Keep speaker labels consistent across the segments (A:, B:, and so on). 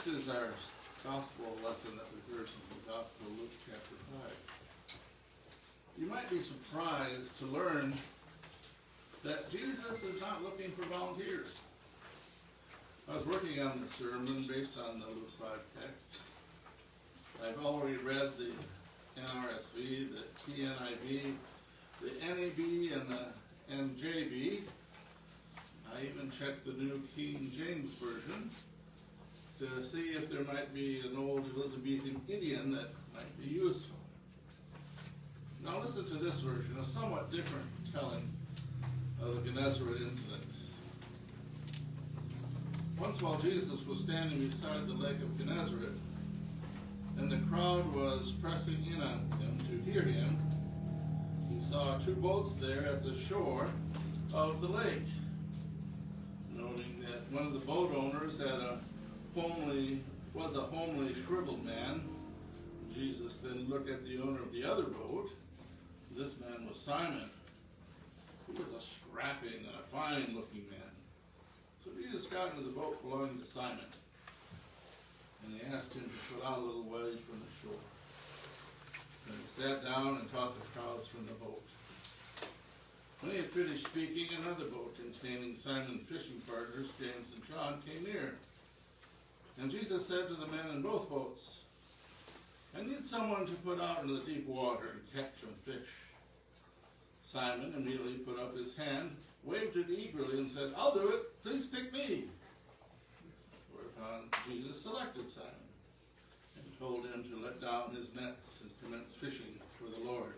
A: Next is our gospel lesson that we heard from the Gospel of Luke chapter 5. You might be surprised to learn that Jesus is not looking for volunteers. I was working on the sermon based on the Luke 5 text. I've already read the NRSV, the TNIV, the NAB, and the NJV. I even checked the New King James Version to see if there might be an old Elizabethan Indian that might be useful. Now listen to this version, a somewhat different telling of the Gennesarat Incident. Once while Jesus was standing beside the lake of Gennesaret, and the crowd was pressing in on him to hear him, he saw two boats there at the shore of the lake. Noting that one of the boat owners was a homely, shriveled man, Jesus then looked at the owner of the other boat. This man was Simon, who was a strapping and a fine-looking man. So Jesus got into the boat belonging to Simon, and he asked him to put out a little way from the shore. Then he sat down and taught the crowds from the boat. When he had finished speaking, another boat containing Simon's fishing partners, James and John, came near. And Jesus said to the men in both boats, "I need someone to put out into the deep water and catch some fish." Simon immediately put up his hand, waved it eagerly, and said, "I'll do it. Please pick me." Whereupon Jesus selected Simon and told him to let down his nets and commence fishing for the Lord.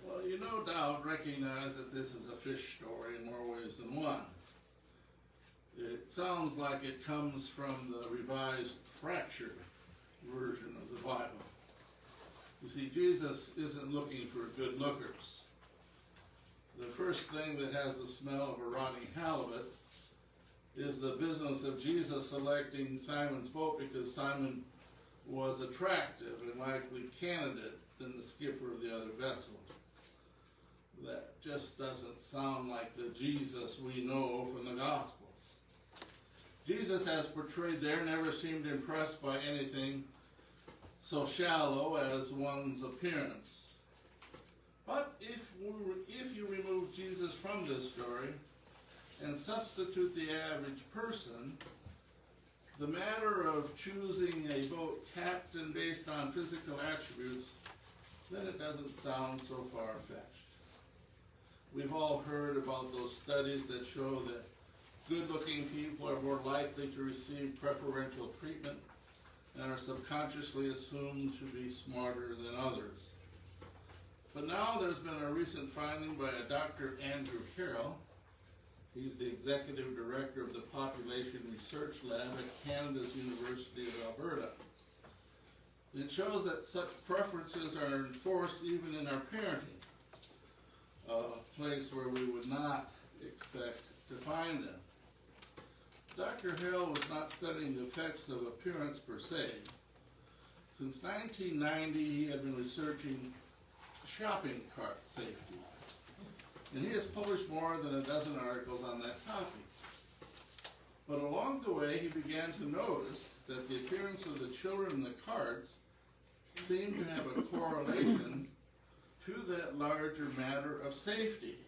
A: Well, you no doubt recognize that this is a fish story in more ways than one. It sounds like it comes from the Revised Fractured version of the Bible. You see, Jesus isn't looking for good lookers. The first thing that has the smell of a rotting halibut is the business of Jesus selecting Simon's boat because Simon was attractive and likely candidate than the skipper of the other vessel. That just doesn't sound like the Jesus we know from the Gospels. Jesus, as portrayed there, never seemed impressed by anything so shallow as one's appearance. But if you remove Jesus from this story and substitute the average person, the matter of choosing a boat captain based on physical attributes, then it doesn't sound so far-fetched. We've all heard about those studies that show that good-looking people are more likely to receive preferential treatment and are subconsciously assumed to be smarter than others. But now there's been a recent finding by a Dr. Andrew Carroll. He's the executive director of the Population Research Lab at Canada's University of Alberta. It shows that such preferences are enforced even in our parenting, a place where we would not expect to find them. Dr. Hale was not studying the effects of appearance per se. Since 1990, he had been researching shopping cart safety, and he has published more than a dozen articles on that topic. But along the way, he began to notice that the appearance of the children in the carts seemed to have a correlation to that larger matter of safety.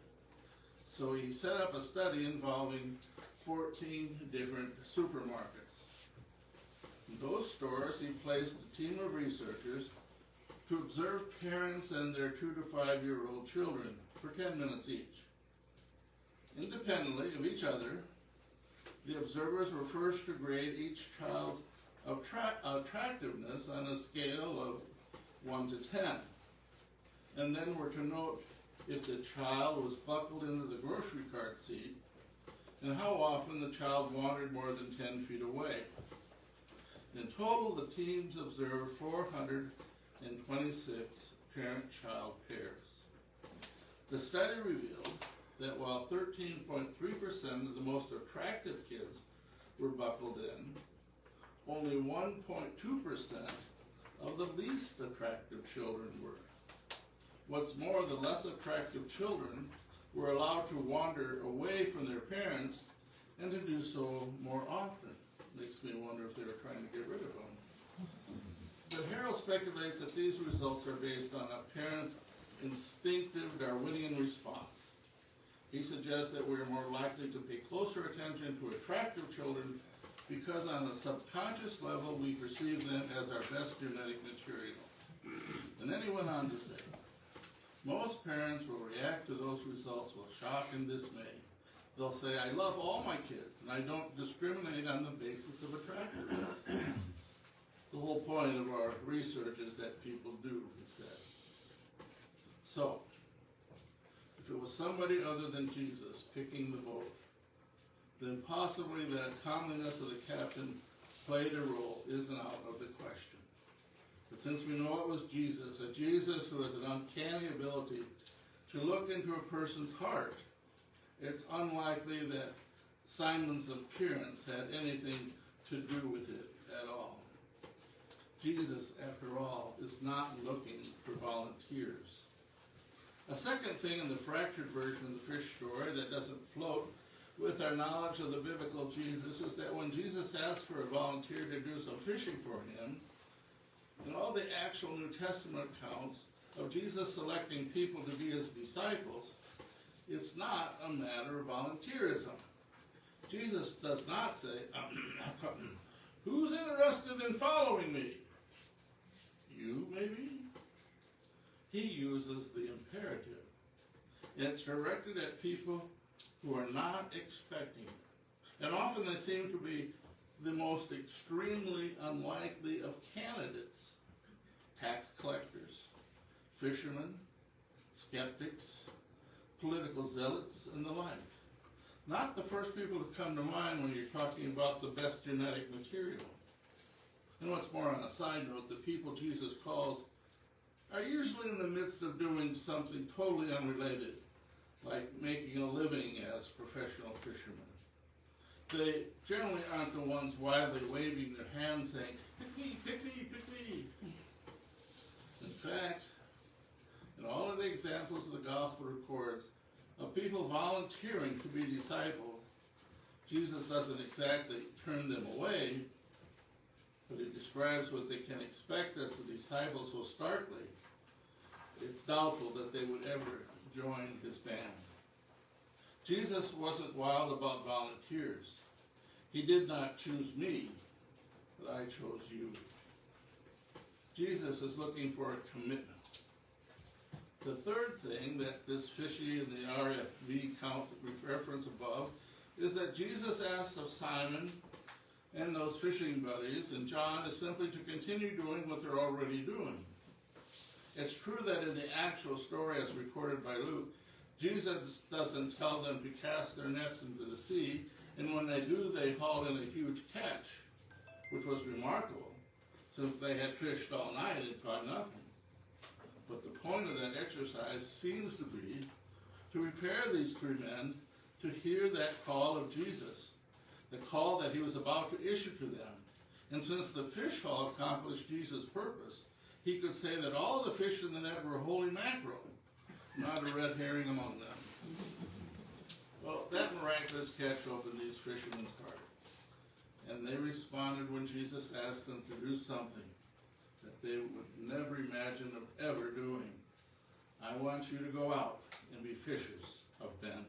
A: So he set up a study involving 14 different supermarkets. In those stores, he placed a team of researchers to observe parents and their 2 to 5 year old children for 10 minutes each. Independently of each other, the observers were first to grade each child's attractiveness on a scale of 1 to 10, and then were to note if the child was buckled into the grocery cart seat and how often the child wandered more than 10 feet away. In total, the teams observed 426 parent-child pairs. The study revealed that while 13.3% of the most attractive kids were buckled in, only 1.2% of the least attractive children were. What's more, the less attractive children were allowed to wander away from their parents and to do so more often Makes me wonder if they were trying to get rid of him. But Harold speculates that these results are based on a parent's instinctive Darwinian response. He suggests that we are more likely to pay closer attention to attractive children because on a subconscious level we perceive them as our best genetic material. And then he went on to say, most parents will react to those results with shock and dismay. They'll say, I love all my kids, and I don't discriminate on the basis of attractiveness. The whole point of our research is that people do, he said. So, if it was somebody other than Jesus picking the boat, then possibly the comeliness of the captain played a role isn't out of the question. But since we know it was Jesus, a Jesus who has an uncanny ability to look into a person's heart, it's unlikely that Simon's appearance had anything to do with it at all. Jesus, after all, is not looking for volunteers. A second thing in the fractured version of the fish story that doesn't float with our knowledge of the biblical Jesus is that when Jesus asked for a volunteer to do some fishing for him, in all the actual New Testament accounts of Jesus selecting people to be his disciples, it's not a matter of volunteerism. Jesus does not say, who's interested in following me? You, maybe? He uses the imperative. It's directed at people who are not expecting it. And often they seem to be the most extremely unlikely of candidates. Tax collectors, fishermen, skeptics, political zealots, and the like. Not the first people to come to mind when you're talking about the best genetic material. And what's more, on a side note, the people Jesus calls are usually in the midst of doing something totally unrelated, like making a living as professional fishermen. They generally aren't the ones wildly waving their hands saying, pick me, pick me, pick me. In fact, in all of the examples of the gospel records of people volunteering to be discipled, Jesus doesn't exactly turn them away, but he describes what they can expect as the disciples so starkly, it's doubtful that they would ever join his band. Jesus wasn't wild about volunteers. He did not choose me, but I chose you. Jesus is looking for a commitment. The third thing that this fishy in the RFV count reference above is that Jesus asks of Simon and those fishing buddies and John is simply to continue doing what they're already doing. It's true that in the actual story as recorded by Luke, Jesus doesn't tell them to cast their nets into the sea, and when they do, they haul in a huge catch, which was remarkable, since they had fished all night and caught nothing. But the point of that exercise seems to be to prepare these three men to hear that call of Jesus, the call that he was about to issue to them. And since the fish haul accomplished Jesus' purpose, he could say that all the fish in the net were holy mackerel, not a red herring among them. Well, that miraculous catch opened these fishermen's heart. And they responded when Jesus asked them to do something that they would never imagine of ever doing. I want you to go out and be fishers of men.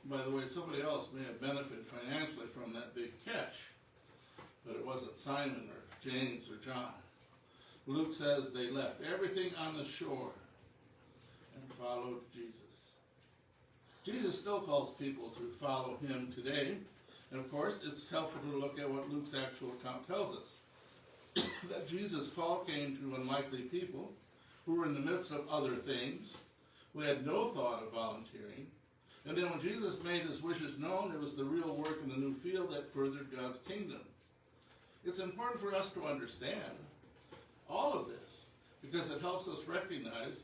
A: By the way, somebody else may have benefited financially from that big catch, but it wasn't Simon or James or John. Luke says they left everything on the shore and followed Jesus. Jesus still calls people to follow him today. And of course, it's helpful to look at what Luke's actual account tells us. That Jesus' call came to unlikely people who were in the midst of other things, who had no thought of volunteering. And then when Jesus made his wishes known, it was the real work in the new field that furthered God's kingdom. It's important for us to understand all of this because it helps us recognize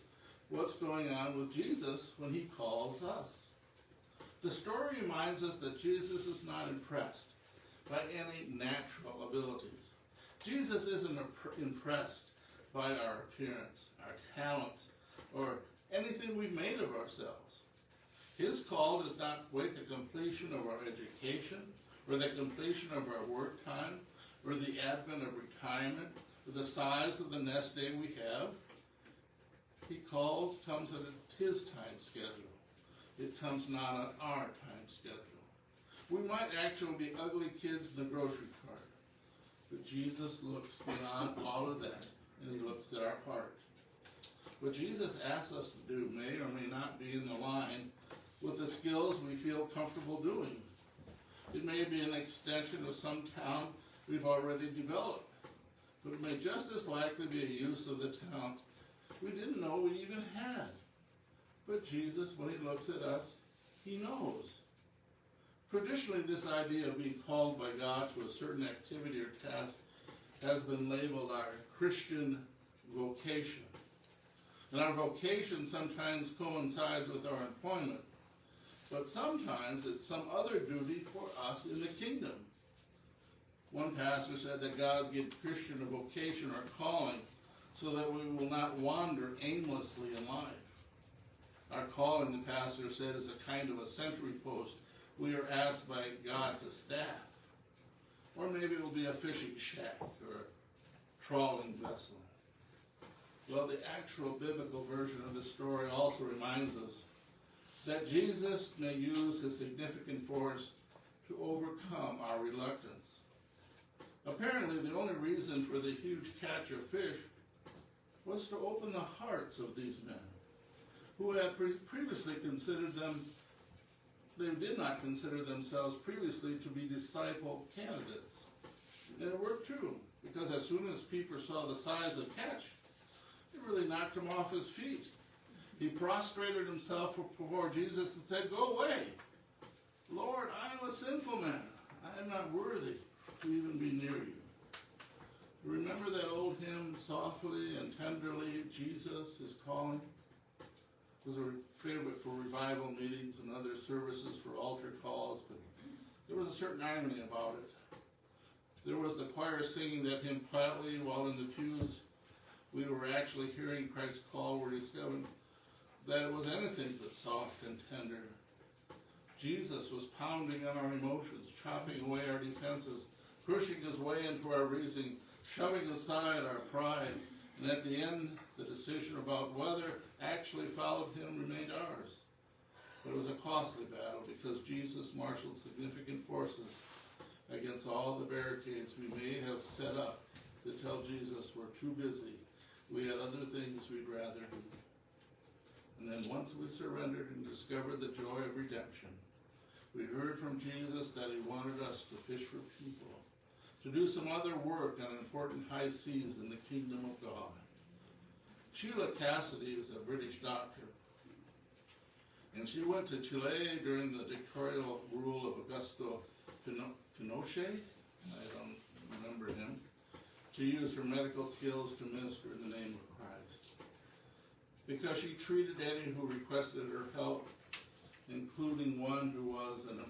A: what's going on with Jesus when he calls us. The story reminds us that Jesus is not impressed by any natural abilities. Jesus isn't impressed by our appearance, our talents, or anything we've made of ourselves. His call does not wait the completion of our education or the completion of our work time, or the advent of retirement, or the size of the nest egg we have. He comes at his time schedule. It comes not on our time schedule. We might actually be ugly kids in the grocery cart, but Jesus looks beyond all of that, and he looks at our heart. What Jesus asks us to do may or may not be in the line with the skills we feel comfortable doing. It may be an extension of some talent we've already developed, but it may just as likely be a use of the talent we didn't know we even had. But Jesus, when he looks at us, he knows. Traditionally, this idea of being called by God to a certain activity or task has been labeled our Christian vocation. And our vocation sometimes coincides with our employment, but sometimes it's some other duty for us in the kingdom. One pastor said that God gives Christian a vocation or calling so that we will not wander aimlessly in life. Our calling, the pastor said, is a kind of a sentry post we are asked by God to staff. Or maybe it will be a fishing shack or a trawling vessel. Well, the actual biblical version of this story also reminds us that Jesus may use his significant force to overcome our reluctance. Apparently, the only reason for the huge catch of fish was to open the hearts of these men, who had previously considered them, they did not consider themselves previously to be disciple candidates. And it worked too, because as soon as Peter saw the size of the catch, it really knocked him off his feet. He prostrated himself before Jesus and said, "Go away. Lord, I am a sinful man. I am not worthy to even be near you." Remember that old hymn, "Softly and Tenderly, Jesus is Calling"? It was a favorite for revival meetings and other services for altar calls, but there was a certain irony about it. There was the choir singing that hymn quietly, while in the pews we were actually hearing Christ's call where he said that it was anything but soft and tender. Jesus was pounding on our emotions, chopping away our defenses, pushing his way into our reasoning, shoving aside our pride, and at the end, the decision about whether actually followed him remained ours. But it was a costly battle because Jesus marshaled significant forces against all the barricades we may have set up to tell Jesus we're too busy. We had other things we'd rather do. And then once we surrendered and discovered the joy of redemption, we heard from Jesus that he wanted us to fish for people, to do some other work on important high seas in the kingdom of God. Sheila Cassidy is a British doctor, and she went to Chile during the dictatorial rule of Augusto Pinochet, I don't remember him, to use her medical skills to minister in the name of Christ. Because she treated any who requested her help, including one who was an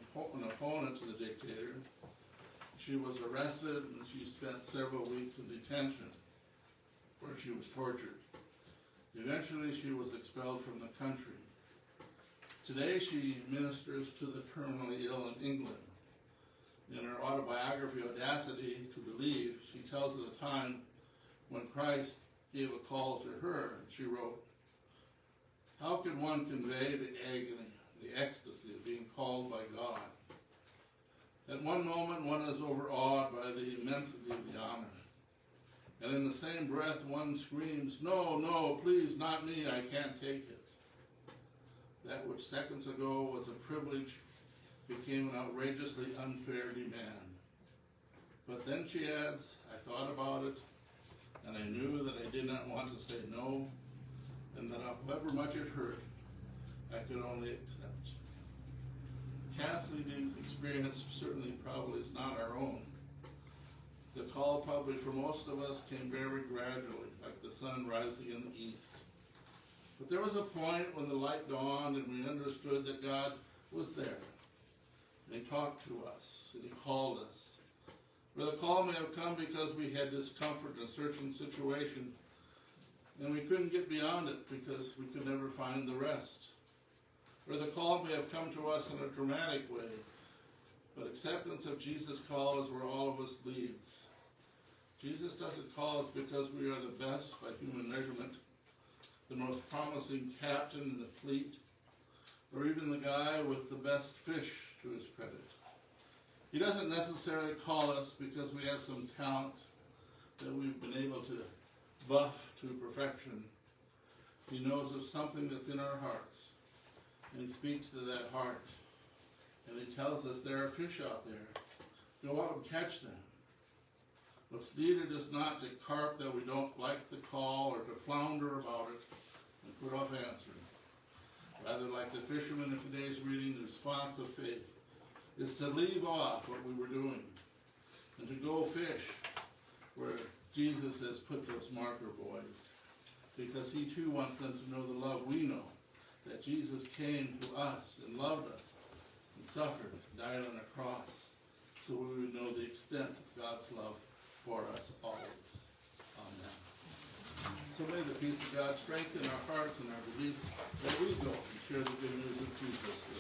A: opponent to the dictator, she was arrested and she spent several weeks in detention where she was tortured. Eventually she was expelled from the country. Today she ministers to the terminally ill in England. In her autobiography, Audacity to Believe, she tells of the time when Christ gave a call to her. She wrote, "How can one convey the agony, the ecstasy of being called by God? At one moment, one is overawed by the immensity of the honor. And in the same breath, one screams, 'No, no, please, not me, I can't take it.' That which seconds ago was a privilege became an outrageously unfair demand. But then," she adds, "I thought about it, and I knew that I did not want to say no, and that however much it hurt, I could only accept." Cassidy's experience certainly probably is not our own. The call probably for most of us came very gradually, like the sun rising in the east. But there was a point when the light dawned and we understood that God was there. And he talked to us, and he called us. Or the call may have come because we had discomfort in a certain situation, and we couldn't get beyond it because we could never find the rest. Or the call may have come to us in a dramatic way, But acceptance of Jesus' call is where all of us leads. Jesus doesn't call us because we are the best by human measurement, the most promising captain in the fleet, or even the guy with the best fish to his credit. He doesn't necessarily call us because we have some talent that we've been able to buff to perfection. He knows of something that's in our hearts and speaks to that heart. And he tells us there are fish out there. Go out and catch them. What's needed is not to carp that we don't like the call or to flounder about it and put off answering. Rather, like the fisherman in today's reading, the response of faith is to leave off what we were doing and to go fish where Jesus has put those marker buoys, because he too wants them to know the love we know, that Jesus came to us and loved us and suffered, died on a cross, so we would know the extent of God's love for us always. Amen. So may the peace of God strengthen our hearts and our belief that we go and share the good news of Jesus.